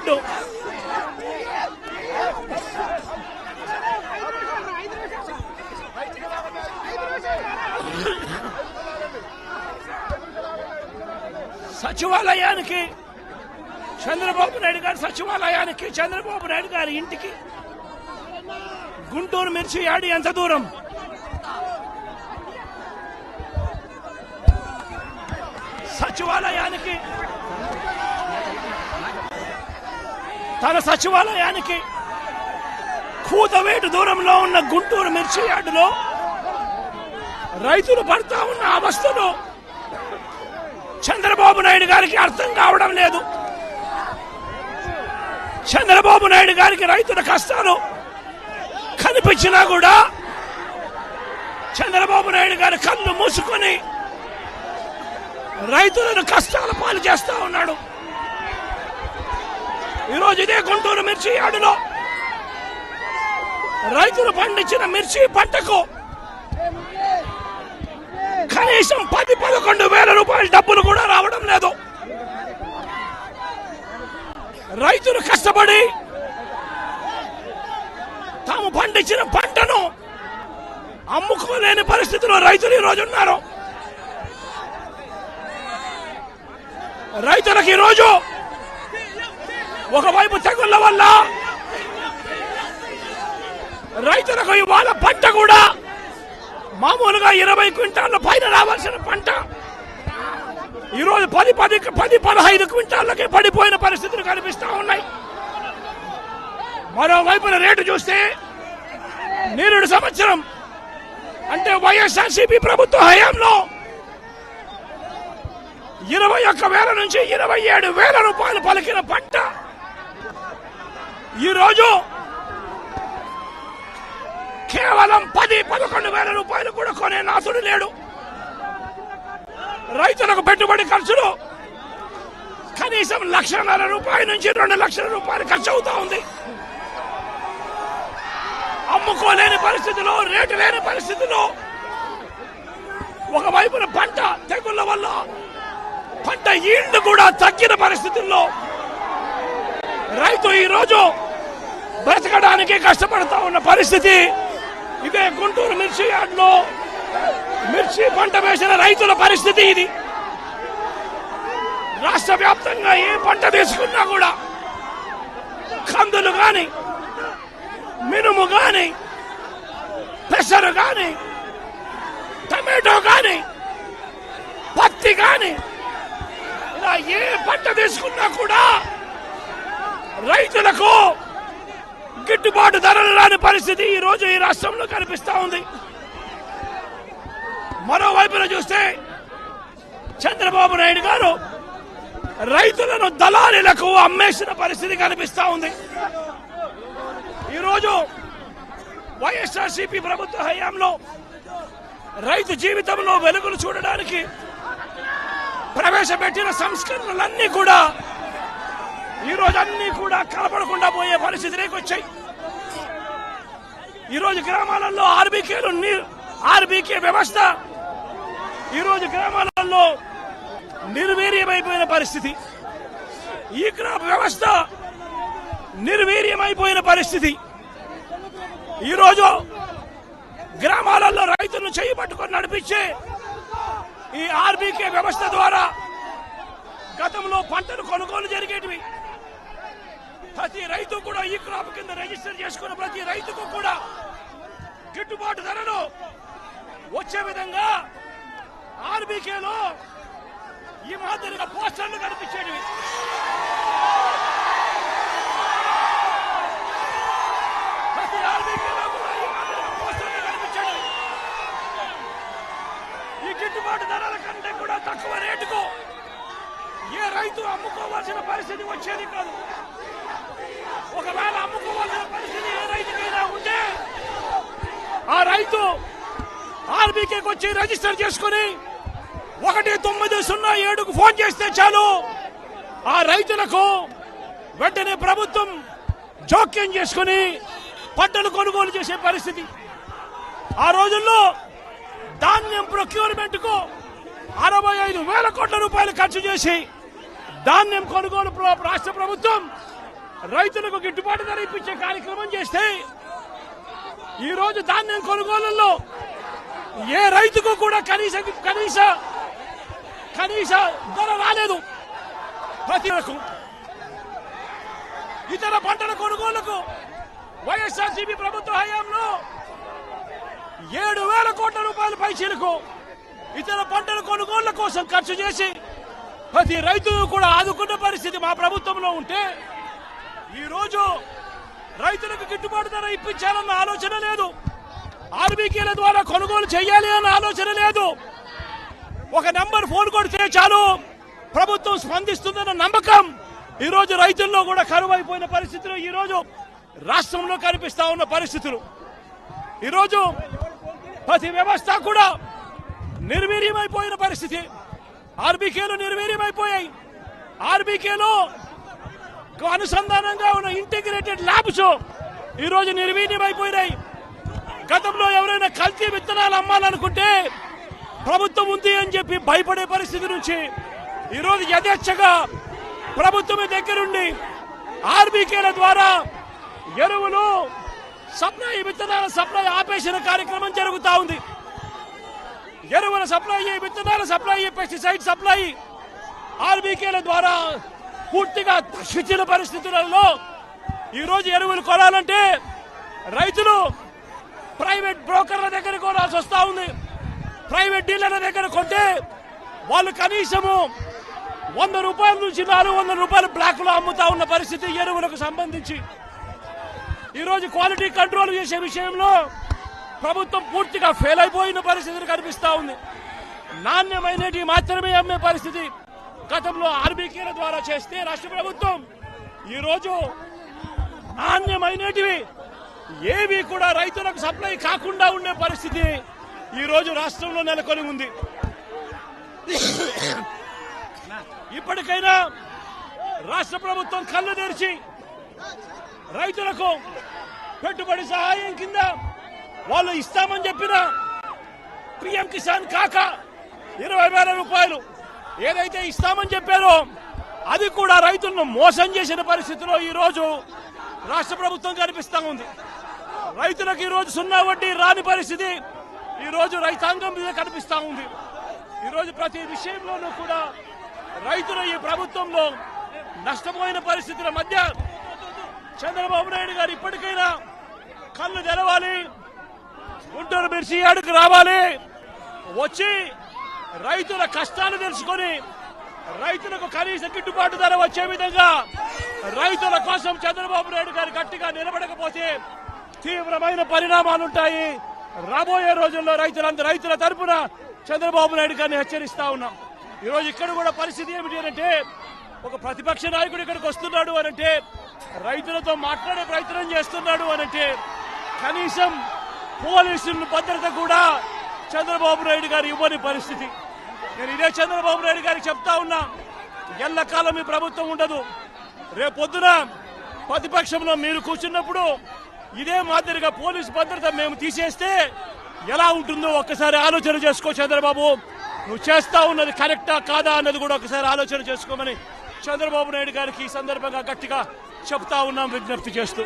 గుడ్డు. సచివాలయానికి చంద్రబాబు నాయుడు గారి సచివాలయానికి చంద్రబాబు నాయుడు గారి ఇంటికి గుంటూరు మిర్చి యార్డు ఎంత దూరం? సచివాలయానికి తన సచివాలయానికి కూతవేటు దూరంలో ఉన్న గుంటూరు మిర్చి యార్డులో రైతులు పడతా ఉన్న అవస్థలు చంద్రబాబు నాయుడు గారికి అర్థం కావడం లేదు. చంద్రబాబు నాయుడు గారికి రైతుల కష్టాలు కనిపించినా కూడా చంద్రబాబు నాయుడు గారి కళ్ళు మూసుకొని రైతులను కష్టాల పాలు చేస్తా ఉన్నాడు. ఈరోజు ఇదే గుంటూరు మిర్చి యార్డులో రైతులు పండించిన మిర్చి పంటకు కనీసం 10-11 వేల రూపాయల డబ్బులు కూడా రావడం లేదు. రైతులు కష్టపడి తాము పండించిన పంటను అమ్ముకోలేని పరిస్థితిలో రైతులు ఈరోజు ఉన్నారు. రైతులకు ఈరోజు ఒకవైపు తెగుళ్ల వల్ల రైతులకు ఇవాళ పంట కూడా మామూలుగా 20 క్వింటాళ్ల పైన రావాల్సిన పంట ఈరోజు 10-15 క్వింటాళ్లకే పడిపోయిన పరిస్థితులు కనిపిస్తా ఉన్నాయి. మరోవైపున రేటు చూస్తే నిరుడు సంవత్సరం అంటే వైఎస్ఆర్సీపీ ప్రభుత్వ హయాంలో 21,000 నుంచి 27,000 రూపాయలు పలికిన పంట ఈరోజు కేవలం 10-11 వేల రూపాయలు కూడా కొనే నాథుడు లేడు. రైతులకు పెట్టుబడి ఖర్చులు కనీసం 1,50,000 రూపాయల నుంచి 2 లక్షల రూపాయలు ఖర్చు అవుతా ఉంది. అమ్ముకోలేని పరిస్థితిలో, రేటు లేని పరిస్థితిలో, ఒకవైపున పంట తెగుళ్ల వల్ల పంట ఈల్డ్ కూడా తగ్గిన పరిస్థితుల్లో రైతు ఈరోజు బ్రతకడానికి కష్టపడతా ఉన్న పరిస్థితి. ఇదే గుంటూరు మిర్చి యార్డులో మిర్చి పంట వేసిన రైతుల పరిస్థితి ఇది. రాష్ట్ర వ్యాప్తంగా ఏ పంట తీసుకున్నా కూడా కందులు గాని, మినుము గాని, పెసరు గాని, టమాటో గాని, పత్తి గాని, ఇలా ఏ పంట తీసుకున్నా కూడా రైతులకు గిట్టుబాటు ధరలు రాని పరిస్థితి ఈ రోజు ఈ రాష్ట్రంలో కనిపిస్తా ఉంది. మరోవైపున చూస్తే చంద్రబాబు నాయుడు గారు రైతులను దళారీలకు అమ్మేసిన పరిస్థితి కనిపిస్తా ఉంది. ఈరోజు వైఎస్ఆర్సీపీ ప్రభుత్వ హయాంలో రైతు జీవితంలో వెలుగులు చూడడానికి ప్రవేశపెట్టిన సంస్కరణలన్నీ కూడా ఈరోజు అన్ని కూడా కలపడకుండా పోయే పరిస్థితిలోకి వచ్చాయి. ఈరోజు గ్రామాలలో ఆర్బీకే వ్యవస్థ ఈరోజు గ్రామాలలో నిర్వీర్యమైపోయిన పరిస్థితి. ఈ క్రాప్ వ్యవస్థ నిర్వీర్యమైపోయిన పరిస్థితి. ఈరోజు గ్రామాలలో రైతులను చేయి పట్టుకొని నడిపించే ఈ ఆర్బీకే వ్యవస్థ ద్వారా గతంలో పంటలు కొనుగోలు జరిగేటివి. ప్రతి రైతు కూడా ఈ క్రాప్ కింద రిజిస్టర్ చేసుకున్న ప్రతి రైతుకు కూడా గిట్టుబాటు ధరలు వచ్చే విధంగా ఆర్బీకేలో ఈ మాదిరిగా పోస్టర్లు కనిపించేవి. ప్రతి ఆర్బీకేలో కూడా ఈ మాదిరిగా పోస్టర్లు కనిపించేవి. ఈ గిట్టుబాటు ధరల కంటే కూడా తక్కువ రేటుకు ఏ రైతు అమ్ముకోవాల్సిన పరిస్థితి వచ్చేది కాదు. ఒకవేళ అమ్ముకోవాల్సిన పరిస్థితి ఏ రైతుకైనా ఉంటే ఆ రైతు ఆర్బీకేకి వచ్చి రిజిస్టర్ చేసుకుని 1907కు ఫోన్ చేస్తే చాలు, ఆ రైతులకు వెంటనే ప్రభుత్వం జోక్యం చేసుకుని పంటలు కొనుగోలు చేసే పరిస్థితి. ఆ రోజుల్లో ధాన్యం ప్రొక్యూర్మెంట్ కు 65,000 కోట్ల రూపాయలు ఖర్చు చేసి ధాన్యం కొనుగోలు రాష్ట్ర ప్రభుత్వం రైతులకు గిట్టుబాటు ధర ఇప్పించే కార్యక్రమం చేస్తే ఈ రోజు ధాన్యం కొనుగోలులో ఏ రైతుకు కూడా కనీస ధర రాలేదు. ప్రతి ఇతర పంటల కొనుగోలుకు వైఎస్ఆర్సీపీ ప్రభుత్వ హయాంలో 7,000 కోట్ల రూపాయల పైచీలకు ఇతర పంటల కొనుగోళ్ల కోసం ఖర్చు చేసి ప్రతి రైతును కూడా ఆదుకున్న పరిస్థితి మా ప్రభుత్వంలో ఉంటే ఈ రోజు రైతులకు గిట్టుబాటు ధర ఇప్పించాలన్న ఆలోచన లేదు. ఆర్బీకేల ద్వారా కొనుగోలు చేయాలి అన్న ఆలోచన లేదు. ఒక నంబర్ ఫోన్ కొడితే చాలు ప్రభుత్వం స్పందిస్తుందన్న నమ్మకం ఈ రోజు రైతుల్లో కూడా కరువైపోయిన పరిస్థితులు ఈ రోజు రాష్ట్రంలో కనిపిస్తా ఉన్న పరిస్థితులు. ఈరోజు ప్రతి వ్యవస్థ కూడా నిర్వీర్యమైపోయిన పరిస్థితి. ఆర్బీకేలు నిర్వీర్యమైపోయాయి. ఆర్బీకేలో అనుసంధానంగా ఉన్న ఇంటిగ్రేటెడ్ ల్యాబ్స్ ఈ రోజు నిర్వీర్యమైపోయినాయి. గతంలో ఎవరైనా కల్తీ విత్తనాలు అమ్మాలనుకుంటే ప్రభుత్వం ఉంది అని చెప్పి భయపడే పరిస్థితి నుంచి ఈ రోజు యథేచ్ఛగా ప్రభుత్వమే దగ్గరుండి ఆర్బీకేల ద్వారా ఎరువులు సప్లై, విత్తనాల సప్లై ఆపేసిన కార్యక్రమం జరుగుతూ ఉంది. ఎరువుల సప్లై, విత్తనాల సప్లై, పెస్టిసైడ్ సప్లై ఆర్బీకేల ద్వారా పూర్తిగా తగ్గించిన పరిస్థితులలో ఈ రోజు ఎరువులు కొనాలంటే రైతులు ప్రైవేట్ బ్రోకర్ల దగ్గర కొనాల్సి వస్తా ఉంది. ప్రైవేట్ డీలర్ల దగ్గర కొంటే వాళ్ళు కనీసము 100 రూపాయల నుంచి 400 రూపాయలు బ్లాక్ లో అమ్ముతా ఉన్న పరిస్థితి ఎరువులకు సంబంధించి. ఈ రోజు క్వాలిటీ కంట్రోల్ చేసే విషయంలో ప్రభుత్వం పూర్తిగా ఫెయిల్ అయిపోయిన పరిస్థితులు కనిపిస్తా ఉంది. నాణ్యమైనటి మాత్రమే అమ్మే పరిస్థితి గతంలో ఆర్బీకేల ద్వారా చేస్తే రాష్ట్ర ప్రభుత్వం ఈ రోజు నాణ్యమైనటివి ఏవి కూడా రైతులకు సప్లై కాకుండా ఉండే పరిస్థితి ఈ రోజు రాష్ట్రంలో నెలకొని ఉంది. ఇప్పటికైనా రాష్ట్ర ప్రభుత్వం కళ్ళు తెరిచి రైతులకు పెట్టుబడి సహాయం కింద వాళ్ళు ఇస్తామని చెప్పిన పిఎం కిసాన్ కాక 20,000 రూపాయలు ఏదైతే ఇస్తామని చెప్పారో అది కూడా రైతులను మోసం చేసిన పరిస్థితిలో ఈ రోజు రాష్ట్ర ప్రభుత్వం కనిపిస్తా ఉంది. రైతులకు ఈ రోజు 0 వడ్డీ రాని పరిస్థితి ఈ రోజు రైతాంగం మీద కనిపిస్తా ఉంది. ఈ రోజు ప్రతి విషయంలోనూ కూడా రైతులు ఈ ప్రభుత్వంలో నష్టపోయిన పరిస్థితుల మధ్య చంద్రబాబు నాయుడు గారు ఇప్పటికైనా కళ్ళు తెరవాలి, గుంటూరు మిర్చి యార్డుకు రావాలి, వచ్చి రైతుల కష్టాలు తెలుసుకొని రైతులకు కనీస గిట్టుబాటు ధర వచ్చే విధంగా రైతుల కోసం చంద్రబాబు నాయుడు గారు గట్టిగా నిలబడకపోతే తీవ్రమైన పరిణామాలుంటాయి. రాబోయే రోజుల్లో రైతుల తరపున చంద్రబాబు నాయుడు గారిని హెచ్చరిస్తా ఉన్నాం. ఈ రోజు ఇక్కడ కూడా పరిస్థితి ఏమిటి అంటే ఒక ప్రతిపక్ష నాయకుడు ఇక్కడికి వస్తున్నాడు అనంటే రైతులతో మాట్లాడే ప్రయత్నం చేస్తున్నాడు అనంటే కనీసం పోలీసుల భద్రత కూడా చంద్రబాబు నాయుడు గారు ఇవ్వని పరిస్థితి. నేను ఇదే చంద్రబాబు నాయుడు గారికి చెప్తా ఉన్నా, ఎల్లకాలం ఈ ప్రభుత్వం ఉండదు. రేపొద్దున ప్రతిపక్షంలో మీరు కూర్చున్నప్పుడు ఇదే మాదిరిగా పోలీసు భద్రత మేము తీసేస్తే ఎలా ఉంటుందో ఒక్కసారి ఆలోచన చేసుకో చంద్రబాబు. నువ్వు చేస్తా ఉన్నది కరెక్టా కాదా అన్నది కూడా ఒకసారి ఆలోచన చేసుకోమని చంద్రబాబు నాయుడు గారికి ఈ సందర్భంగా గట్టిగా చెప్తా ఉన్నాం, విజ్ఞప్తి చేస్తూ.